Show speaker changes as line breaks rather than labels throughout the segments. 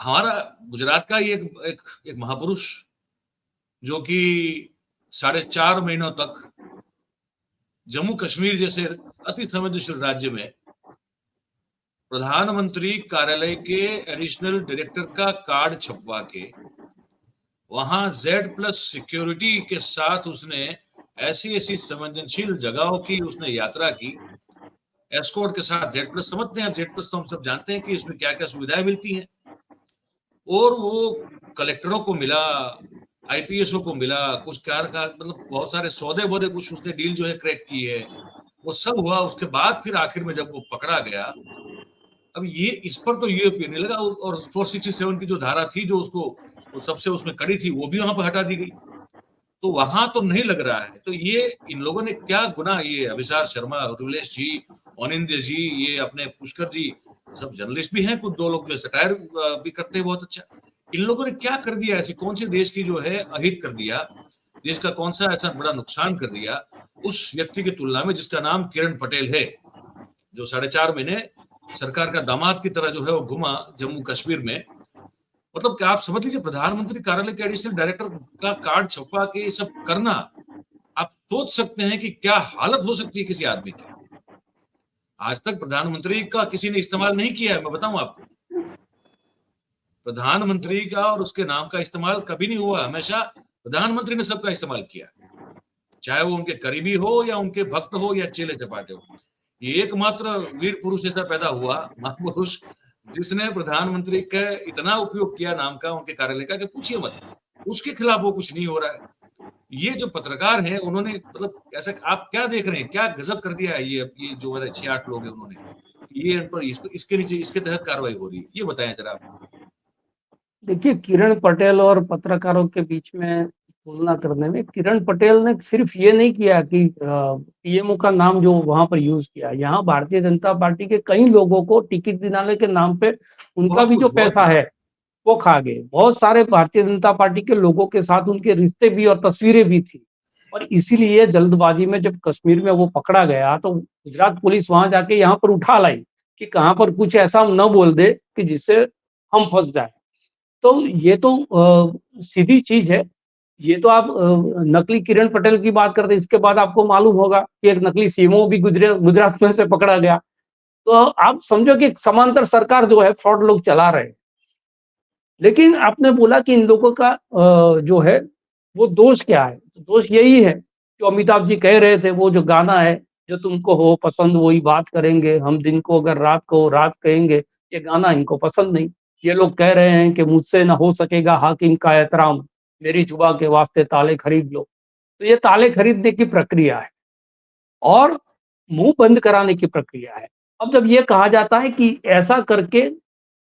हमारा गुजरात का ही एक एक, एक महापुरुष जो कि 4.5 महीनों तक जम्मू कश्मीर जैसे अति संवेदनशील राज्य में प्रधानमंत्री कार्यालय के एडिशनल डायरेक्टर का कार्ड छपवा के वहां Z+ सिक्योरिटी के साथ उसने ऐसी ऐसी संवेदनशील जगहों की उसने यात्रा की, एस्कॉर्ट के साथ। Z+ समझते हैं, Z+ तो हम सब जानते हैं कि इसमें क्या क्या सुविधाएं मिलती हैं। और वो कलेक्टरों को मिला, आईपीएसओ को मिला, कुछ कार का मतलब बहुत सारे सौदे वौदे कुछ उसने डील जो है क्रैक की है, वो सब हुआ। उसके बाद फिर आखिर में जब वो पकड़ा गया, अब ये इस पर तो ये नहीं लगा। और 467 की जो धारा थी जो उसको वो सबसे उसमें कड़ी थी, वो भी वहां पर हटा दी गई। तो वहां तो नहीं लग रहा है। तो ये इन लोगों ने क्या गुनाह, ये अभिसार शर्मा, रुलेश जी, अनिंद्य जी, ये अपने पुष्कर जी, सब जर्नलिस्ट भी हैं, कुछ दो लोग जो सटायर भी करते हैं बहुत अच्छा। इन लोगों ने क्या कर दिया, ऐसी कौन सी देश की जो है अहित कर दिया, देश का कौन सा ऐसा बड़ा नुकसान कर दिया उस व्यक्ति की तुलना में जिसका नाम किरण पटेल है, जो 4.5 महीने सरकार का दामाद की तरह जो है वो घुमा जम्मू कश्मीर में। मतलब क्या आप समझ लीजिए, प्रधानमंत्री कार्यालय के एडिशनल डायरेक्टर का कार्ड छपवा के ये सब करना, आप सोच सकते हैं कि क्या हालत हो सकती है किसी आदमी की। आज तक प्रधानमंत्री का किसी ने इस्तेमाल नहीं किया है, मैं बताऊं आपको। प्रधानमंत्री का और उसके नाम का इस्तेमाल कभी नहीं हुआ, हमेशा प्रधानमंत्री ने सबका इस्तेमाल किया, चाहे वो उनके करीबी हो या उनके भक्त हो या चेले चपाटे हो। ये एकमात्र वीर पुरुष ऐसा पैदा हुआ, महापुरुष, जिसने प्रधानमंत्री का इतना उपयोग किया नाम का, उनके कार्यालय का, कि पूछिए मत। उसके खिलाफ वो कुछ नहीं हो रहा है। ये जो पत्रकार हैं उन्होंने मतलब ऐसा आप क्या देख रहे हैं, क्या गजब कर दिया है ये जो मेरे 6-8 लोग हैं उन्होंने, ये इन पर इसके नीचे इसके तहत कार्रवाई हो रही है, ये बताएं जरा आप।
देखिए, किरण पटेल और पत्रकारों के बीच में तुलना करने में, किरण पटेल ने सिर्फ ये नहीं किया कि पीएमओ का नाम जो वहां पर यूज किया, यहाँ भारतीय जनता पार्टी के कई लोगों को टिकट दिलाने के नाम पे उनका भी जो
बहुत
पैसा
कुछ।
है वो खा गए। बहुत सारे भारतीय जनता पार्टी के लोगों के साथ उनके रिश्ते भी और तस्वीरें भी थी, और इसीलिए जल्दबाजी में जब कश्मीर में वो पकड़ा गया तो गुजरात पुलिस वहां जाके यहाँ पर उठा लाई कि कहाँ पर कुछ ऐसा न बोल दे कि जिससे हम फंस जाए। तो ये तो सीधी चीज है। ये तो आप नकली किरण पटेल की बात करते हैं, इसके बाद आपको मालूम होगा कि एक नकली सीएमओ भी गुजरात में से पकड़ा गया। तो आप समझो कि एक समांतर सरकार जो है फ्रॉड लोग चला रहे हैं। लेकिन आपने बोला कि इन लोगों का जो है वो दोष क्या है, तो दोष यही है जो अमिताभ जी कह रहे थे, वो जो गाना है, जो तुमको हो पसंद वही बात करेंगे, हम दिन को अगर रात को रात कहेंगे, ये गाना इनको पसंद नहीं। ये लोग कह रहे हैं कि मुझसे ना हो सकेगा हाकिम का एहतराम, मेरी जुबा के वास्ते ताले खरीद लो। तो ये ताले खरीदने की प्रक्रिया है और मुंह बंद कराने की प्रक्रिया है। अब जब ये कहा जाता है कि ऐसा करके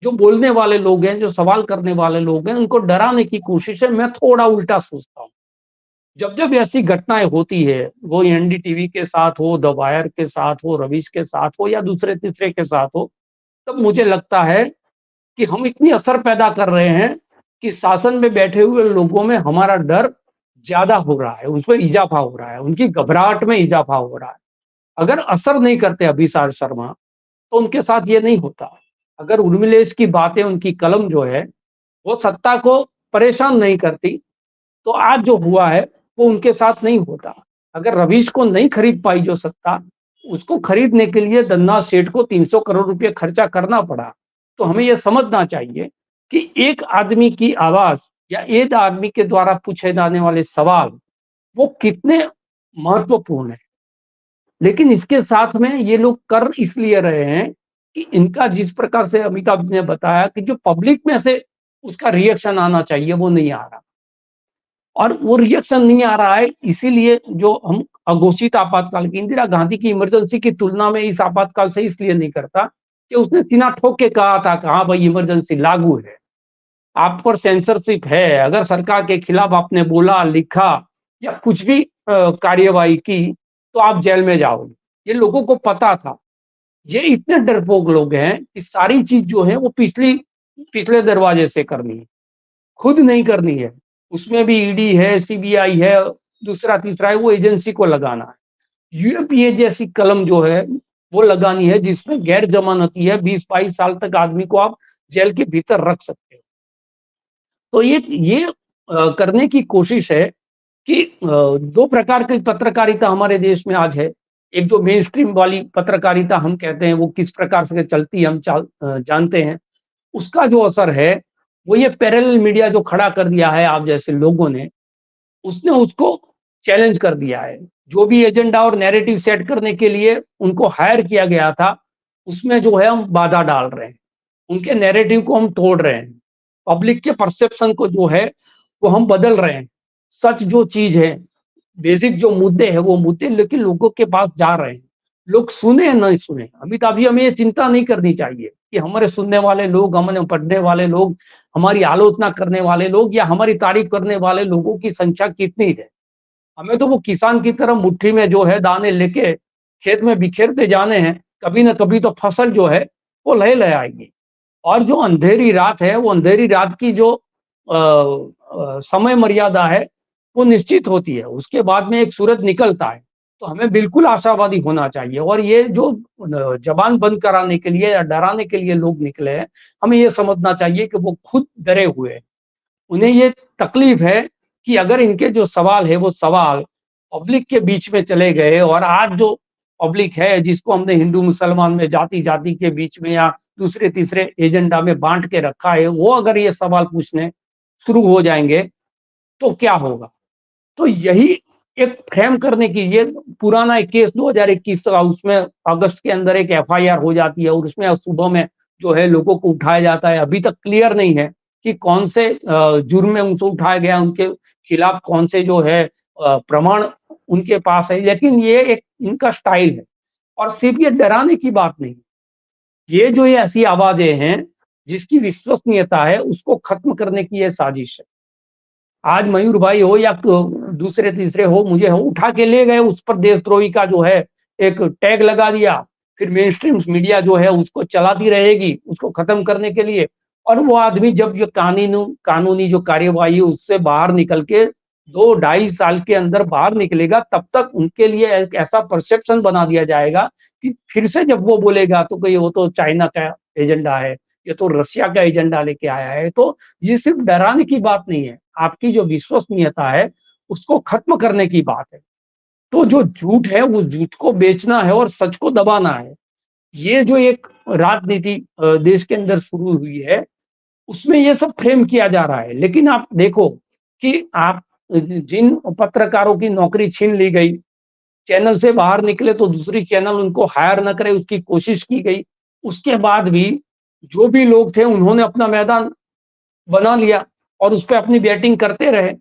जो बोलने वाले लोग हैं, जो सवाल करने वाले लोग हैं, उनको डराने की कोशिश है, मैं थोड़ा उल्टा सोचता हूँ। जब-जब ऐसी घटनाएँ होती है, वो एनडीटीवी के साथ हो, द वायर के साथ हो, रवीश के साथ हो या दूसरे-तीसरे के साथ हो, तब मुझे लगता है कि हम इतनी असर पैदा कर रहे हैं कि शासन में बैठे हुए लोगों में हमारा डर ज़्यादा हो रहा है, उसमें इज़ाफ़ा हो रहा है, उनकी घबराहट में इज़ाफ़ा हो रहा है। अगर असर नहीं करते अभिसार शर्मा, तो उनके साथ ये नहीं होता। अगर उर्मिलेश की बातें, उनकी कलम जो है, वो सत्ता को परेशान नहीं करती, तो आज जो हुआ है, वो उनके साथ नहीं होता। अगर रवीश को नहीं खरीद पाई जो सत्ता, उसको खरीदने के लिए धन्ना सेठ को 300 करोड़ रुपए खर्चा करना पड़ा। तो हमें ये समझना चाहिए कि एक आदमी की आवाज़ या एक आदमी के द्वारा पूछे जाने वाले सवाल, वो कितने महत्वपूर्ण हैं। लेकिन इसके साथ में ये लोग कर इसलिए रहे हैं कि इनका जिस प्रकार से अमिताभ जी ने बताया कि जो पब्लिक में से उसका रिएक्शन आना चाहिए वो नहीं आ रहा, और वो रिएक्शन नहीं आ रहा है इसीलिए जो हम अघोषित आपातकाल की, इंदिरा गांधी की इमरजेंसी की तुलना में इस आपातकाल से इसलिए नहीं करता कि उसने सीना ठोक के कहा था कि हाँ भाई इमरजेंसी लागू है, आप पर सेंसरशिप है, अगर सरकार के खिलाफ आपने बोला लिखा या कुछ भी कार्यवाही की तो आप जेल में जाओगे। ये लोगों को पता था। ये इतने डरपोक लोग हैं कि सारी चीज जो है वो पिछले दरवाजे से करनी है, खुद नहीं करनी है। उसमें भी ईडी है, सीबीआई है, दूसरा तीसरा है, वो एजेंसी को लगाना है। यूएपीए जैसी कलम जो है वो लगानी है जिसमें गैर जमानती है, 20-22 साल तक आदमी को आप जेल के भीतर रख सकते हो। तो ये करने की कोशिश है कि 2 प्रकार की पत्रकारिता हमारे देश में आज है। एक जो मेन स्ट्रीम वाली पत्रकारिता हम कहते हैं, वो किस प्रकार से चलती है हम जानते हैं। उसका जो असर है, वो ये पैरेलल मीडिया जो खड़ा कर दिया है आप जैसे लोगों ने, उसने उसको चैलेंज कर दिया है। जो भी एजेंडा और नैरेटिव सेट करने के लिए उनको हायर किया गया था, उसमें जो है हम बाधा डाल रहे हैं। उनके नैरेटिव को हम तोड़ रहे हैं। पब्लिक के परसेप्शन को जो है, वो हम बदल रहे हैं। सच जो चीज़ है, बेसिक जो मुद्दे हैं, वो मुद्दे लेके लोगों के पास जा रहे हैं। लोग सुने या नहीं सुने, अभी हमें ये चिंता नहीं करनी चाहिए कि हमारे सुनने वाले लोग, हमें पढ़ने वाले लोग, हमारी आलोचना करने वाले लोग या हमारी तारीफ करने वाले लोगों की संख्या कितनी है। हमें तो वो किसान की तरह मुट्ठी में जो है दाने लेके खेत में बिखेरते जाने हैं, कभी न कभी तो फसल जो है, वो लह आएगी। और जो अंधेरी रात है, वो अंधेरी रात की जो समय मर्यादा है, वो निश्चित होती है। उसके बाद में एक सूरज निकलता है। तो हमें बिल्कुल आशावादी होना चाहिए और ये जो ज़बान बंद कराने के लिए या डराने के लिए लोग निकले हैं, हमें ये समझना चाहिए कि वो खुद डरे हुए हैं। उन्हें ये तकलीफ है कि अगर इनके जो सवाल है, वो सवाल पब्लिक के बीच में चले गए और आज जो पब्लिक है, जिसको हमने हिंदू-मुसलमान में जाति-जाति के बीच में या दूसरे-तीसरे एजेंडा में बाँट के रखा है, वो अगर ये सवाल पूछने शुरू हो जाएँगे, तो क्या होगा? तो यही एक फ्रेम करने की ये पुराना एक केस 2021 का उसमें अगस्त के अंदर एक एफआईआर हो जाती है और उसमें सुबह में जो है लोगों को उठाया जाता है। अभी तक क्लियर नहीं है कि कौन से जुर्म में उनको उठाया गया, उनके खिलाफ कौन से जो है प्रमाण उनके पास है। लेकिन ये एक इनका स्टाइल है और सिर्फ ये डराने की बात नहीं। ये ऐसी आवाज़ें हैं, जिसकी विश्वसनीयता है, उसको खत्म करने की ये साजिश है। आज मयूर भाई हो या दूसरे तीसरे हो, मुझे हो उठा के ले गए, उस पर देशद्रोही का जो है एक टैग लगा दिया। फिर मेन स्ट्रीम मीडिया जो है उसको चलाती रहेगी, उसको खत्म करने के लिए। और वो आदमी जब जो कानूनी जो कार्यवाही है उससे बाहर निकल के 2 ढाई साल के अंदर बाहर निकलेगा, तब तक उनके लिए एक ऐसा परसेप्शन बना दिया जाएगा कि फिर से जब वो बोलेगा तो कि वो तो चाइना का एजेंडा है, ये तो रशिया का एजेंडा लेके आया है। तो ये सिर्फ डराने की बात नहीं है, आपकी जो विश्वसनीयता है, उसको खत्म करने की बात है। तो जो झूठ है, वो झूठ को बेचना है और सच को दबाना है। ये जो एक राजनीति देश के अंदर शुरू हुई है, उसमें ये सब फ्रेम किया जा रहा है। लेकिन आप देखो कि आप जिन पत्रकारों की नौकरी छीन ली गई, चैनल से बाहर निकले तो दूसरी चैनल उनको हायर न करे, उसकी कोशिश की गई। उसके बाद भी जो भी लोग थे, उन्होंने अपना मैदान बना लिया और उसपे अपनी बैटिंग करते रहे।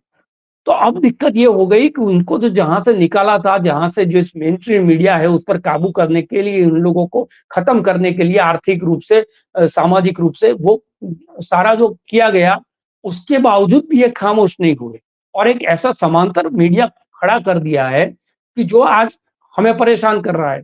तो अब दिक्कत ये हो गई कि उनको तो जहाँ से निकाला था, जहाँ से जो मेन स्ट्रीम मीडिया है उस पर काबू करने के लिए, उन लोगों को खत्म करने के लिए आर्थिक रूप से सामाजिक रूप से वो सारा जो किया गया, उसके बावजूद भी ये खामोश नहीं हुए और एक ऐसा समांतर मीडिया खड़ा कर दिया है कि जो आज हमें परेशान कर रहा है।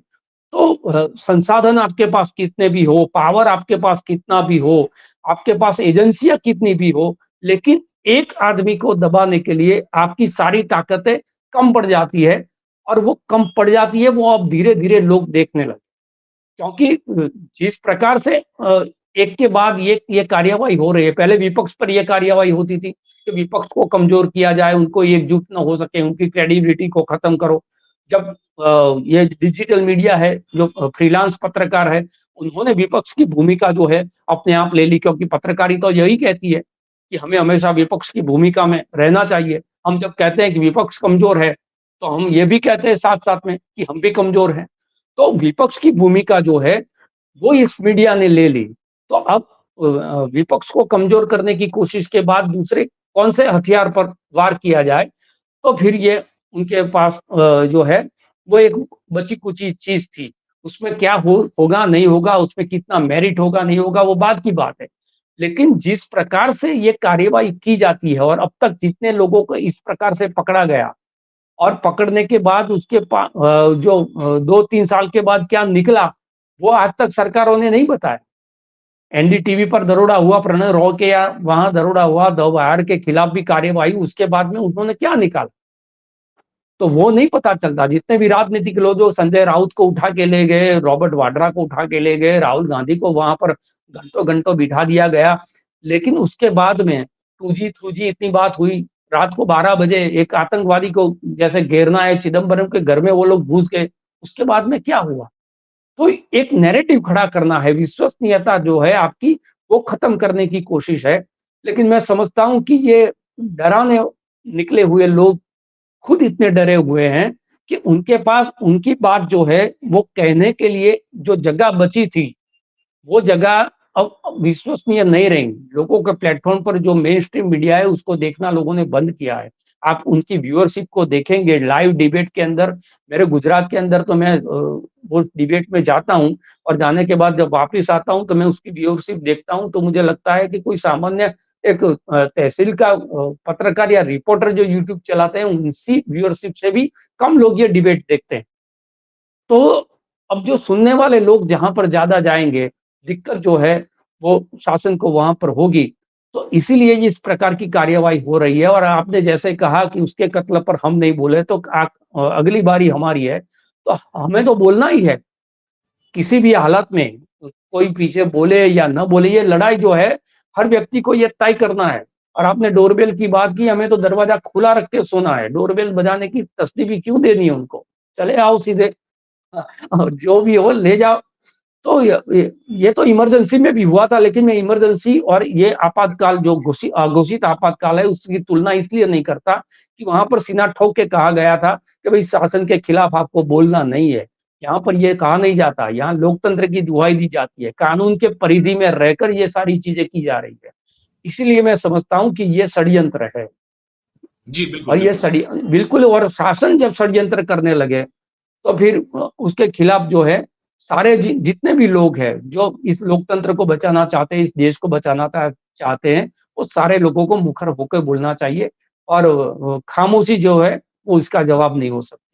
तो संसाधन आपके पास कितने भी हो, पावर आपके पास कितना भी हो, आपके पास एजेंसियाँ कितनी भी हो, लेकिन एक आदमी को दबाने के लिए आपकी सारी ताकतें कम पड़ जाती है और वो कम पड़ जाती है, वो अब धीरे-धीरे लोग देखने लगे। क्योंकि जिस प्रकार से एक के बाद ये कार्यवाही हो रही है, पहले विपक्ष पर ये कार्यवाही होती थी कि विपक्ष को कमज़ोर किया जाए, उनको एकजुट ना हो सके, उनकी क्रेडिबिलिटी को खत्म करो। जब ये डिजिटल मीडिया है, जो फ्रीलांस पत्रकार है, उन्होंने विपक्ष की भूमिका जो है अपने आप ले ली क्योंकि पत्रकारिता यही कहती है कि हमें हमेशा विपक्ष की भूमिका में रहना चाहिए। हम जब कहते हैं कि विपक्ष कमज़ोर है, तो हम ये भी कहते हैं साथ-साथ में कि हम भी कमज़ोर हैं। तो विपक्ष की भूमिका जो है, वो इस मीडिया ने ले ली। तो अब विपक्ष को कमज़ोर करने की कोशिश के बाद दूसरे कौन से हथियार पर वार किया जाए, तो फिर ये उनके पास जो है वो एक बची-कुची चीज़ थी। उसमें क्या होगा, नहीं होगा, उसमें कितना मेरिट होगा, नहीं होगा, वो बाद की बात है। लेकिन जिस प्रकार से ये कार्यवाही की जाती है और अब तक जितने लोगों को इस प्रकार से पकड़ा गया और पकड़ने के बाद उसके 2-3 साल के बाद क्या निकला, वो आज तक सरकारों ने नहीं बताया। एनडीटीवी पर दरोड़ा हुआ, प्रणय रॉय के या वहाँ दरोड़ा हुआ, द वायर के खिलाफ भी कार्यवाही, उसके बाद में उन्होंने क्या निकाला? तो वो नहीं पता चलता। जितने भी राजनीतिक लोग जो संजय राउत को उठा के ले गए, रॉबर्ट वाड्रा को उठा के ले गए, राहुल गांधी को वहाँ पर घंटों-घंटों बिठा दिया गया। लेकिन उसके बाद में 2G, 3G इतनी बात हुई। रात को 12 बजे एक आतंकवादी को जैसे घेरना है, चिदंबरम के घर में वो लोग घुस गए। उसके बाद में क्या हुआ? तो एक नैरेटिव खड़ा करना है, विश्वसनीयता जो है आपकी, वो खत्म करने की कोशिश है। लेकिन मैं समझता हूँ कि ये डराने निकले हुए लोग खुद इतने डरे हुए हैं कि उनके पास उनकी बात जो है, वो कहने के लिए जो जगह बची थी, वो जगह अब विश्वसनीय नहीं रही। लोगों के प्लेटफ़ॉर्म पर जो मेन स्ट्रीम मीडिया है, उसको देखना लोगों ने बंद किया है। आप उनकी व्यूअरशिप को देखेंगे लाइव डिबेट के अंदर, मेरे गुजरात के अंदर तो मैं वो डिबेट में जाता हूँ और जाने के बाद जब वापस आता हूँ, तो मैं उसकी व्यूअरशिप देखता हूँ, तो मुझे लगता है कि कोई सामान्य एक तहसील का पत्रकार या रिपोर्टर जो यूट्यूब चलाते हैं, उनसी व्यूअरशिप से भी कम लोग ये डिबेट देखते हैं। तो अब जो सुनने वाले लोग जहाँ पर ज़्यादा जाएँगे, दिक्कत जो है वो शासन को वहाँ पर होगी। तो इसीलिए इस प्रकार की कार्यवाही हो रही है और आपने जैसे कहा कि उसके कत्ल पर हम नहीं बोले तो अगली बारी हमारी है, तो हमें तो बोलना ही है। किसी भी हालत में कोई पीछे बोले या ना बोले, ये लड़ाई जो है हर व्यक्ति को ये तय करना है। और आपने डोरबेल की बात की, हमें तो दरवाज़ा खुला रख के सोना है, डोरबेल बजाने की तसल्ली क्यों देनी है उनको? चले आओ सीधे। जो भी हो ले जाओ। तो ये तो इमरजेंसी में भी हुआ था, लेकिन मैं इमरजेंसी और ये आपातकाल जो घोषित आपातकाल है, उसकी तुलना इसलिए नहीं करता कि वहाँ पर सीना ठोक के कहा गया था कि भई शासन के खिलाफ आपको बोलना नहीं है। यहाँ पर ये कहा नहीं जाता, यहाँ लोकतंत्र की दुहाई दी जाती है, कानून के परिधि में रहकर ये सारी चीज़ें की जा रही है। इसीलिए मैं समझता हूँ कि ये षड्यंत्र है
जी, बिल्कुल,
और ये
बिल्कुल।
बिल्कुल और शासन जब षड्यंत्र करने लगे तो फिर उसके खिलाफ जो है सारे जितने भी लोग हैं जो इस लोकतंत्र को बचाना चाहते हैं, इस देश को बचाना चाहते हैं, वो सारे लोगों को मुखर होकर बोलना चाहिए और खामोशी जो है वो इसका जवाब नहीं हो सकती।